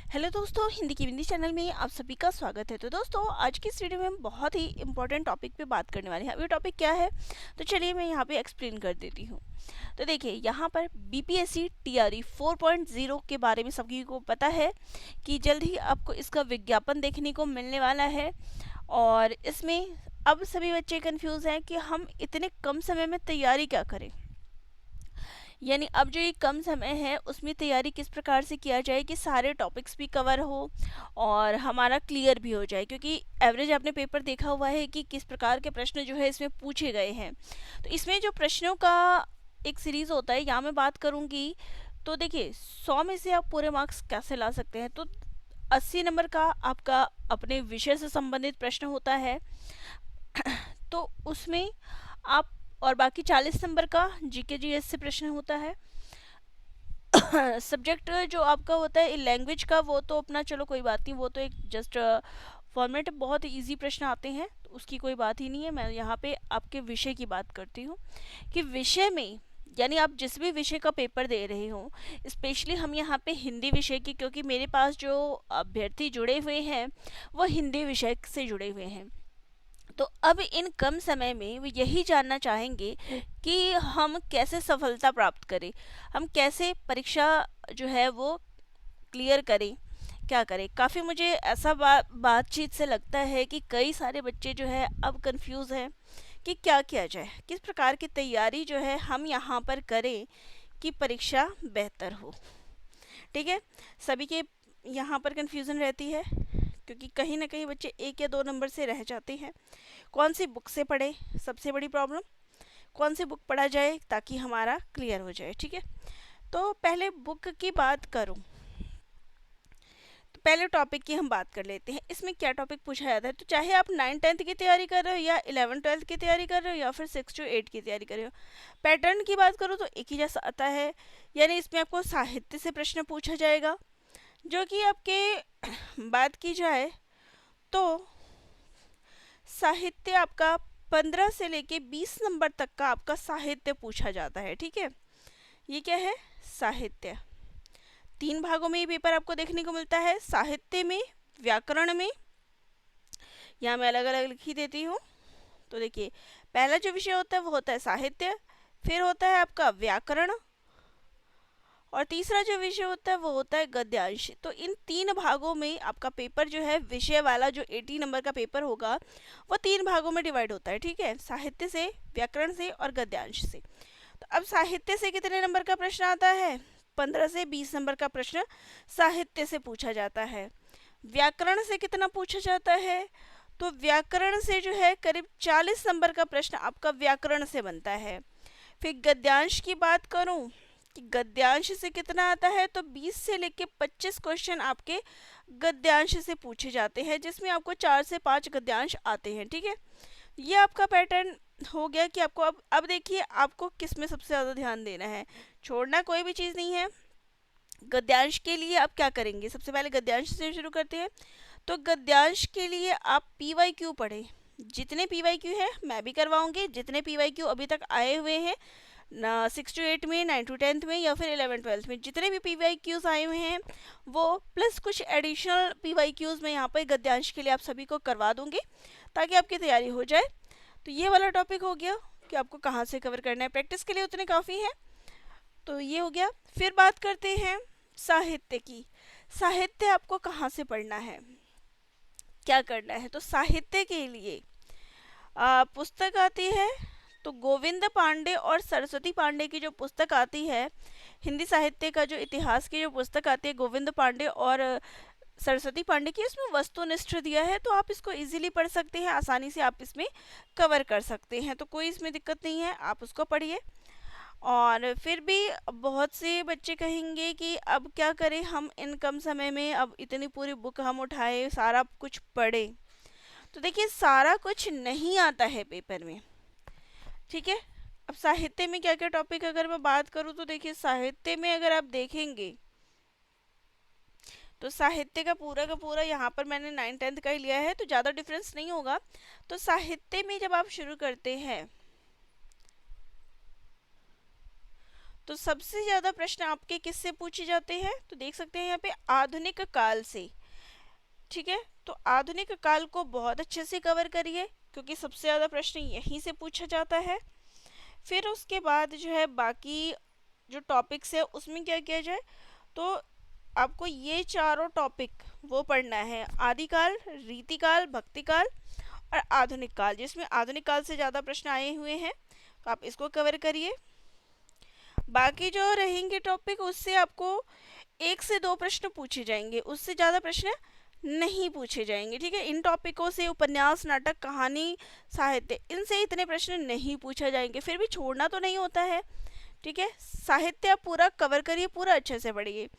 Hello दोस्तों, हिंदी की Hindi channel में आप सभी का स्वागत है। तो दोस्तों, आज की इस वीडियो में हम बहुत ही इंपॉर्टेंट टॉपिक पे बात करने वाले हैं। अब ये टॉपिक क्या है, तो चलिए मैं यहाँ पे एक्सप्लेन कर देती हूँ। तो देखिए, यहाँ पर बीपीएससी टीआरई 4.0 के बारे में सभी को पता है कि जल्द ही आपको इसका विज्ञापन देखने को मिलने वाला है। और इसमें अब सभी बच्चे कन्फ्यूज़ हैं कि हम इतने कम समय में तैयारी क्या करें। यानी अब जो ये कम समय है उसमें तैयारी किस प्रकार से किया जाए कि सारे टॉपिक्स भी कवर हो और हमारा क्लियर भी हो जाए, क्योंकि एवरेज आपने पेपर देखा हुआ है कि किस प्रकार के प्रश्न जो है इसमें पूछे गए हैं। तो इसमें जो प्रश्नों का एक सीरीज़ होता है, यहाँ मैं बात करूँगी। तो देखिए, 100 में से आप पूरे मार्क्स कैसे ला सकते हैं, तो 80 नंबर का आपका अपने विषय से संबंधित प्रश्न होता है। तो उसमें आप और बाकी 40 नंबर का जीके जीएस से प्रश्न होता है। सब्जेक्ट जो आपका होता है लैंग्वेज का, वो तो अपना चलो कोई बात नहीं, वो तो एक जस्ट फॉर्मेट, बहुत इजी प्रश्न आते हैं, तो उसकी कोई बात ही नहीं है। मैं यहाँ पे आपके विषय की बात करती हूँ कि विषय में यानी आप जिस भी विषय का पेपर दे रहे हो, स्पेशली हम यहाँ पे हिंदी विषय की, क्योंकि मेरे पास जो अभ्यर्थी जुड़े हुए हैं वो हिंदी विषय से जुड़े हुए हैं। तो अब इन कम समय में वो यही जानना चाहेंगे कि हम कैसे सफलता प्राप्त करें, हम कैसे परीक्षा जो है वो क्लियर करें, क्या करें। काफ़ी मुझे ऐसा बातचीत से लगता है कि कई सारे बच्चे जो है अब कंफ्यूज हैं कि क्या किया जाए, किस प्रकार की तैयारी जो है हम यहाँ पर करें कि परीक्षा बेहतर हो। ठीक है, सभी के यहाँ पर कंफ्यूजन रहती है, क्योंकि कहीं ना कहीं बच्चे 1 या 2 नंबर से रह जाते हैं। कौन सी बुक से पढ़े, सबसे बड़ी प्रॉब्लम, कौन सी बुक पढ़ा जाए ताकि हमारा क्लियर हो जाए। ठीक है, तो पहले बुक की बात करूं तो पहले टॉपिक की हम बात कर लेते हैं। इसमें क्या टॉपिक पूछा जाता है, तो चाहे आप 9th-10th की तैयारी कर रहे हो या 11th-12th की तैयारी कर रहे हो या फिर 6 to 8 की तैयारी कर रहे हो, पैटर्न की बात करूँ तो एक ही जैसा आता है। यानी इसमें आपको साहित्य से प्रश्न पूछा जाएगा, जो कि आपके बात की जाए तो साहित्य आपका 15 से लेके 20 नंबर तक का आपका साहित्य पूछा जाता है। ठीक है, ये क्या है, साहित्य। 3 भागों में ये पेपर आपको देखने को मिलता है, साहित्य में, व्याकरण में। यहाँ मैं अलग अलग लिख ही देती हूँ। तो देखिए, पहला जो विषय होता है वो होता है साहित्य, फिर होता है आपका व्याकरण, और तीसरा जो विषय होता है वो होता है गद्यांश। तो इन 3 भागों में आपका पेपर जो है विषय वाला, जो 80 नंबर का पेपर होगा, वो 3 भागों में डिवाइड होता है। ठीक है, साहित्य से, व्याकरण से और गद्यांश से। तो अब साहित्य से कितने नंबर का प्रश्न आता है, 15 से 20 नंबर का प्रश्न साहित्य से पूछा जाता है। व्याकरण से कितना पूछा जाता है, तो व्याकरण से जो है करीब 40 नंबर का प्रश्न आपका व्याकरण से बनता है। फिर गद्यांश की बात करूं कि गद्यांश से कितना आता है, तो 20 से लेके 25 क्वेश्चन आपके गद्यांश से पूछे जाते हैं, जिसमें आपको 4 से 5 गद्यांश आते हैं। ठीक है, ये आपका पैटर्न हो गया कि आपको अब देखिए आपको किस में सबसे ज़्यादा ध्यान देना है, छोड़ना कोई भी चीज़ नहीं है। गद्यांश के लिए आप क्या करेंगे, सबसे पहले गद्यांश से शुरू करते हैं। तो गद्यांश के लिए आप PYQ पढ़ें, जितने PYQ है मैं भी करवाऊंगी, जितने PYQ अभी तक आए हुए हैं ना 6 to 8 में, 9 to 10th में या फिर 11th-12th में, जितने भी PYQs आए हुए हैं वो प्लस कुछ एडिशनल PYQs मैं यहाँ पर गद्यांश के लिए आप सभी को करवा दूंगी, ताकि आपकी तैयारी हो जाए। तो ये वाला टॉपिक हो गया कि आपको कहाँ से कवर करना है, प्रैक्टिस के लिए उतने काफ़ी हैं। तो ये हो गया। फिर बात करते हैं साहित्य की। साहित्य आपको कहाँ से पढ़ना है, क्या करना है, तो साहित्य के लिए पुस्तक आती है, तो गोविंद पांडे और सरस्वती पांडे की जो पुस्तक आती है, हिंदी साहित्य का जो इतिहास की जो पुस्तक आती है गोविंद पांडे और सरस्वती पांडे की, इसमें वस्तुनिष्ठ दिया है, तो आप इसको इजीली पढ़ सकते हैं, आसानी से आप इसमें कवर कर सकते हैं, तो कोई इसमें दिक्कत नहीं है, आप उसको पढ़िए। और फिर भी बहुत से बच्चे कहेंगे कि अब क्या करें हम इन कम समय में, अब इतनी पूरी बुक हम उठाए, सारा कुछ पढ़े। तो देखिए, सारा कुछ नहीं आता है पेपर में। ठीक है, अब साहित्य में क्या क्या टॉपिक अगर मैं बात करूँ, तो देखिए साहित्य में अगर आप देखेंगे तो साहित्य का पूरा यहाँ पर मैंने 9th-10th का ही लिया है, तो ज़्यादा डिफरेंस नहीं होगा। तो साहित्य में जब आप शुरू करते हैं तो सबसे ज़्यादा प्रश्न आपके किससे पूछे जाते हैं, तो देख सकते हैं यहाँ पे आधुनिक काल से। ठीक है, तो आधुनिक काल को बहुत अच्छे से कवर करिए क्योंकि सबसे ज़्यादा प्रश्न यहीं से पूछा जाता है। फिर उसके बाद जो है बाकी जो टॉपिक्स है उसमें क्या किया जाए, तो आपको ये चारों टॉपिक वो पढ़ना है, आदिकाल, रीतिकाल, भक्तिकाल और आधुनिक काल, जिसमें आधुनिक काल से ज़्यादा प्रश्न आए हुए हैं, तो आप इसको कवर करिए। बाकी जो रहेंगे टॉपिक उससे आपको 1 से 2 प्रश्न पूछे जाएंगे, उससे ज़्यादा प्रश्न नहीं पूछे जाएंगे। ठीक है, इन टॉपिकों से उपन्यास, नाटक, कहानी, साहित्य, इनसे इतने प्रश्न नहीं पूछा जाएंगे। फिर भी छोड़ना तो नहीं होता है। ठीक है, साहित्य आप पूरा कवर करिए, पूरा अच्छे से पढ़िए।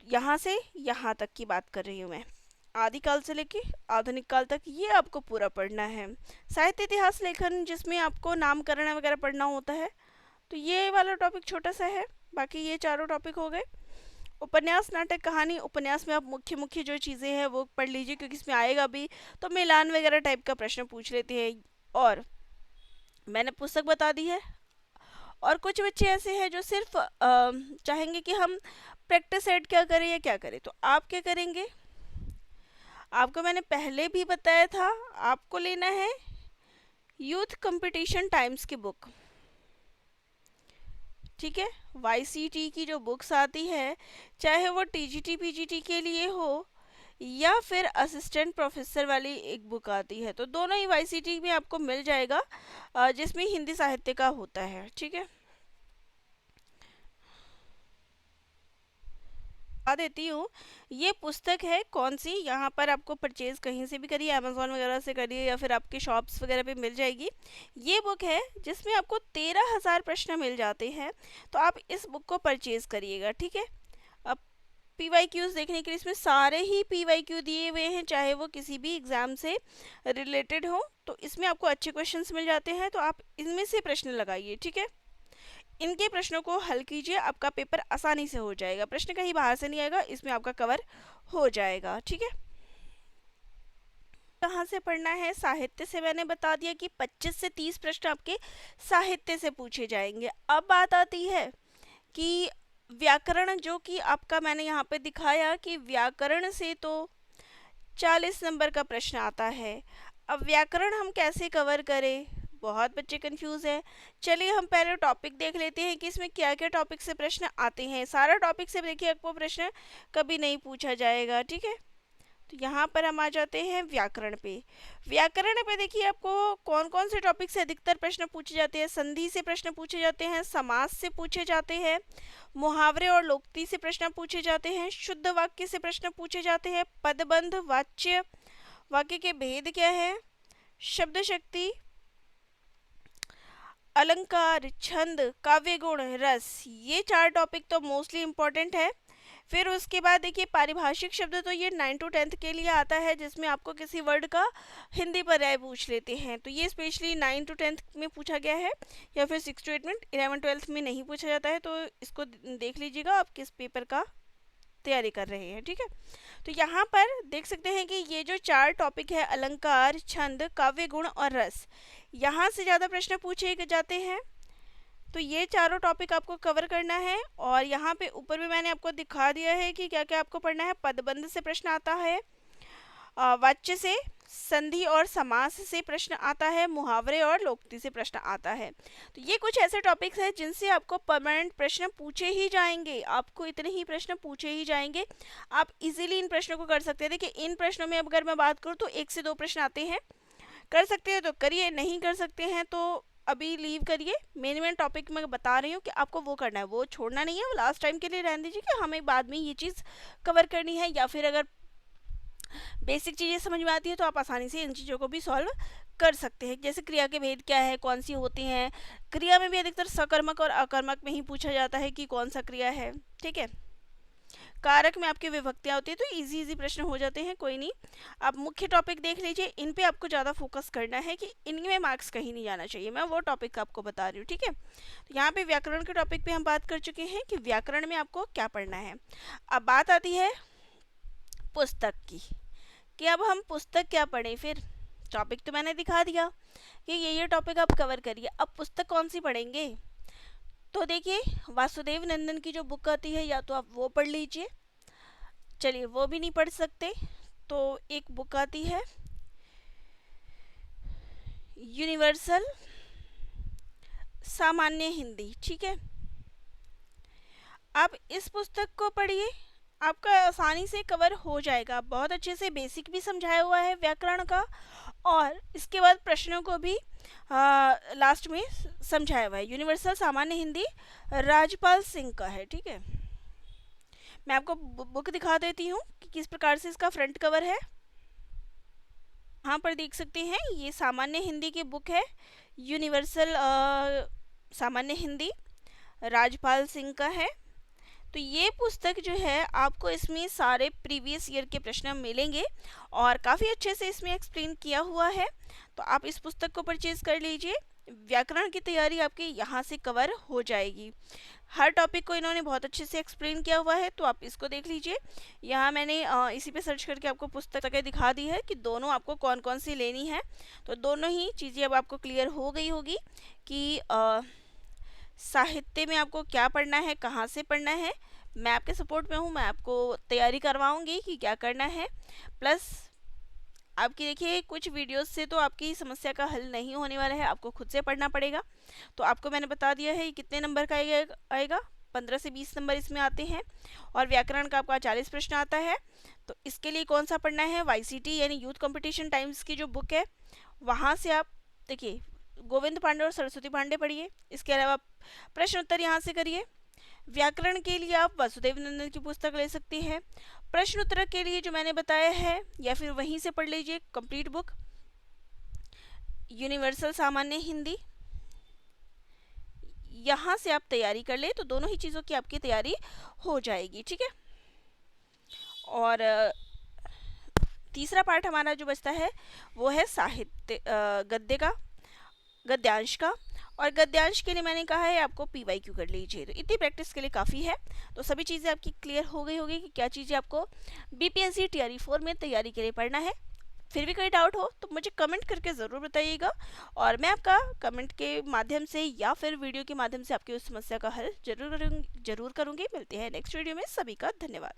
यहाँ से यहाँ तक की बात कर रही हूँ मैं, आदिकाल से लेके आधुनिक काल तक ये आपको पूरा पढ़ना है। साहित्य, इतिहास, लेखन जिसमें आपको नामकरण वगैरह पढ़ना होता है, तो ये वाला टॉपिक छोटा सा है। बाकी ये चारों टॉपिक हो गए। उपन्यास, नाटक, कहानी, उपन्यास में आप मुख्य मुख्य जो चीज़ें हैं वो पढ़ लीजिए क्योंकि इसमें आएगा भी, तो मिलान वगैरह टाइप का प्रश्न पूछ लेते हैं। और मैंने पुस्तक बता दी है। और कुछ बच्चे ऐसे हैं जो सिर्फ चाहेंगे कि हम प्रैक्टिस सेट क्या करें या क्या करें, तो आप क्या करेंगे, आपको मैंने पहले भी बताया था, आपको लेना है यूथ कंपटीशन टाइम्स की बुक। ठीक है, YCT की जो बुक्स आती है, चाहे वो TGT PGT के लिए हो या फिर असिस्टेंट प्रोफेसर वाली एक बुक आती है, तो दोनों ही YCT में आपको मिल जाएगा, जिसमें हिंदी साहित्य का होता है। ठीक है, बता देती हूँ ये पुस्तक है कौन सी, यहाँ पर आपको परचेज़ कहीं से भी करिए, अमेज़ॉन वगैरह से करिए या फिर आपके शॉप्स वगैरह पे मिल जाएगी। ये बुक है जिसमें आपको 13,000 प्रश्न मिल जाते हैं, तो आप इस बुक को परचेज़ करिएगा। ठीक है, अब PYQs देखने के लिए इसमें सारे ही PYQ दिए हुए हैं, चाहे वो किसी भी एग्ज़ाम से रिलेटेड हो, तो इसमें आपको अच्छे क्वेश्चंस मिल जाते हैं, तो आप इनमें से प्रश्न लगाइए। ठीक है, इनके प्रश्नों को हल कीजिए, आपका पेपर आसानी से हो जाएगा, प्रश्न कहीं बाहर से नहीं आएगा, इसमें आपका कवर हो जाएगा। ठीक है, कहाँ से पढ़ना है, साहित्य से मैंने बता दिया कि 25 से 30 प्रश्न आपके साहित्य से पूछे जाएंगे। अब बात आती है कि व्याकरण, जो कि आपका मैंने यहाँ पे दिखाया कि व्याकरण से तो 40 नंबर का प्रश्न आता है। अब व्याकरण हम कैसे कवर करें, बहुत बच्चे कंफ्यूज हैं। चलिए हम पहले टॉपिक देख लेते हैं कि इसमें क्या क्या टॉपिक से प्रश्न आते हैं। सारा टॉपिक से देखिए आपको प्रश्न कभी नहीं पूछा जाएगा। ठीक है, तो यहाँ पर हम आ जाते हैं व्याकरण पे। व्याकरण पे देखिए आपको कौन कौन से टॉपिक से अधिकतर प्रश्न पूछे जाते हैं। संधि से प्रश्न पूछे जाते हैं, समास से पूछे जाते हैं, मुहावरे और लोकोक्ति से प्रश्न पूछे जाते हैं, शुद्ध वाक्य से प्रश्न पूछे जाते हैं, पदबंध, वाच्य, वाक्य के भेद क्या है, शब्द शक्ति, अलंकार, छंद, काव्य गुण, रस, ये 4 टॉपिक तो मोस्टली इम्पोर्टेंट है। फिर उसके बाद देखिए पारिभाषिक शब्द, तो ये 9 to 10th के लिए आता है, जिसमें आपको किसी वर्ड का हिंदी पर्याय पूछ लेते हैं, तो ये स्पेशली 9 to 10th में पूछा गया है, या फिर 6 to 8 में, 11 12th में नहीं पूछा जाता है, तो इसको देख लीजिएगा आप किस पेपर का तैयारी कर रहे हैं। ठीक है, तो यहाँ पर देख सकते हैं कि ये जो 4 टॉपिक है, अलंकार, छंद, काव्य गुण और रस, यहाँ से ज़्यादा प्रश्न पूछे जाते हैं, तो ये चारों टॉपिक आपको कवर करना है। और यहाँ पे ऊपर भी मैंने आपको दिखा दिया है कि क्या क्या आपको पढ़ना है। पदबंध से प्रश्न आता है, वाच्य से, संधि और समास से प्रश्न आता है, मुहावरे और लोकोक्ति से प्रश्न आता है। तो ये कुछ ऐसे टॉपिक्स हैं जिनसे आपको परमानेंट प्रश्न पूछे ही जाएंगे, आपको इतने ही प्रश्न पूछे ही जाएंगे। आप इजीली इन प्रश्नों को कर सकते हैं। देखिए इन प्रश्नों में अगर मैं बात करूँ तो 1 से 2 प्रश्न आते हैं, कर सकते हैं तो करिए, नहीं कर सकते हैं तो अभी लीव करिए। मेन टॉपिक मैं बता रही हूँ कि आपको वो करना है, वो छोड़ना नहीं है, वो लास्ट टाइम के लिए रहने दीजिए कि हमें बाद में ये चीज़ कवर करनी है। या फिर अगर बेसिक चीज़ें समझ में आती है तो आप आसानी से इन चीज़ों को भी सॉल्व कर सकते हैं। जैसे क्रिया के भेद क्या है, कौन सी होती हैं, क्रिया में भी अधिकतर सकर्मक और अकर्मक में ही पूछा जाता है कि कौन सा क्रिया है। ठीक है, कारक में आपकी विभक्तियाँ होती है, तो इजी प्रश्न हो जाते हैं, कोई नहीं। आप मुख्य टॉपिक देख लीजिए, इन पे आपको ज़्यादा फोकस करना है कि इनमें मार्क्स कहीं नहीं जाना चाहिए, मैं वो टॉपिक आपको बता रही हूँ। ठीक है, तो यहाँ पे व्याकरण के टॉपिक पे हम बात कर चुके हैं कि व्याकरण में आपको क्या पढ़ना है। अब बात आती है पुस्तक की, कि अब हम पुस्तक क्या पढ़ें। फिर टॉपिक तो मैंने दिखा दिया कि ये टॉपिक आप कवर करिए, अब पुस्तक कौन सी पढ़ेंगे। तो देखिए वासुदेव नंदन की जो बुक आती है या तो आप वो पढ़ लीजिए, चलिए वो भी नहीं पढ़ सकते तो एक बुक आती है यूनिवर्सल सामान्य हिंदी, ठीक है। आप इस पुस्तक को पढ़िए, आपका आसानी से कवर हो जाएगा। बहुत अच्छे से बेसिक भी समझाया हुआ है व्याकरण का, और इसके बाद प्रश्नों को भी लास्ट में समझाया हुआ है। यूनिवर्सल सामान्य हिंदी राजपाल सिंह का है, ठीक है। मैं आपको बुक दिखा देती हूँ कि किस प्रकार से इसका फ्रंट कवर है। यहाँ पर देख सकते हैं ये सामान्य हिंदी की बुक है, यूनिवर्सल सामान्य हिंदी राजपाल सिंह का है। तो ये पुस्तक जो है आपको इसमें सारे प्रीवियस ईयर के प्रश्न मिलेंगे और काफ़ी अच्छे से इसमें एक्सप्लेन किया हुआ है। तो आप इस पुस्तक को परचेज कर लीजिए, व्याकरण की तैयारी आपकी यहाँ से कवर हो जाएगी। हर टॉपिक को इन्होंने बहुत अच्छे से एक्सप्लेन किया हुआ है, तो आप इसको देख लीजिए। यहाँ मैंने इसी पे सर्च करके आपको पुस्तकें दिखा दी है कि दोनों आपको कौन कौन सी लेनी है। तो दोनों ही चीज़ें अब आपको क्लियर हो गई होगी कि साहित्य में आपको क्या पढ़ना है, कहाँ से पढ़ना है। मैं आपके सपोर्ट में हूँ, मैं आपको तैयारी करवाऊँगी कि क्या करना है। प्लस आपकी देखिए कुछ वीडियोस से तो आपकी समस्या का हल नहीं होने वाला है, आपको खुद से पढ़ना पड़ेगा। तो आपको मैंने बता दिया है कितने नंबर का आएगा 15 से 20 नंबर इसमें आते हैं, और व्याकरण का आपका 40 प्रश्न आता है। तो इसके लिए कौन सा पढ़ना है, YCT यानी यूथ कंपटीशन टाइम्स की जो बुक है वहाँ से आप देखिए गोविंद पांडे और सरस्वती पांडे पढ़िए। इसके अलावा प्रश्न उत्तर यहाँ से करिए। व्याकरण के लिए आप वासुदेव नंदन की पुस्तक ले सकती हैं। प्रश्न उत्तर के लिए जो मैंने बताया है या फिर वहीं से पढ़ लीजिए कंप्लीट बुक यूनिवर्सल सामान्य हिंदी, यहाँ से आप तैयारी कर ले तो दोनों ही चीज़ों की आपकी तैयारी हो जाएगी, ठीक है। और तीसरा पार्ट हमारा जो बचता है वो है साहित्य गद्य का, गद्यांश का। और गद्यांश के लिए मैंने कहा है आपको PYQ कर लीजिए। तो इतनी प्रैक्टिस के लिए काफ़ी है। तो सभी चीज़ें आपकी क्लियर हो गई होगी कि क्या चीज़ें आपको BPSC TRE 4 में तैयारी के लिए पढ़ना है। फिर भी कोई डाउट हो तो मुझे कमेंट करके ज़रूर बताइएगा, और मैं आपका कमेंट के माध्यम से या फिर वीडियो के माध्यम से आपकी उस समस्या का हल जरूर करूँगी। मिलते हैं नेक्स्ट वीडियो में। सभी का धन्यवाद।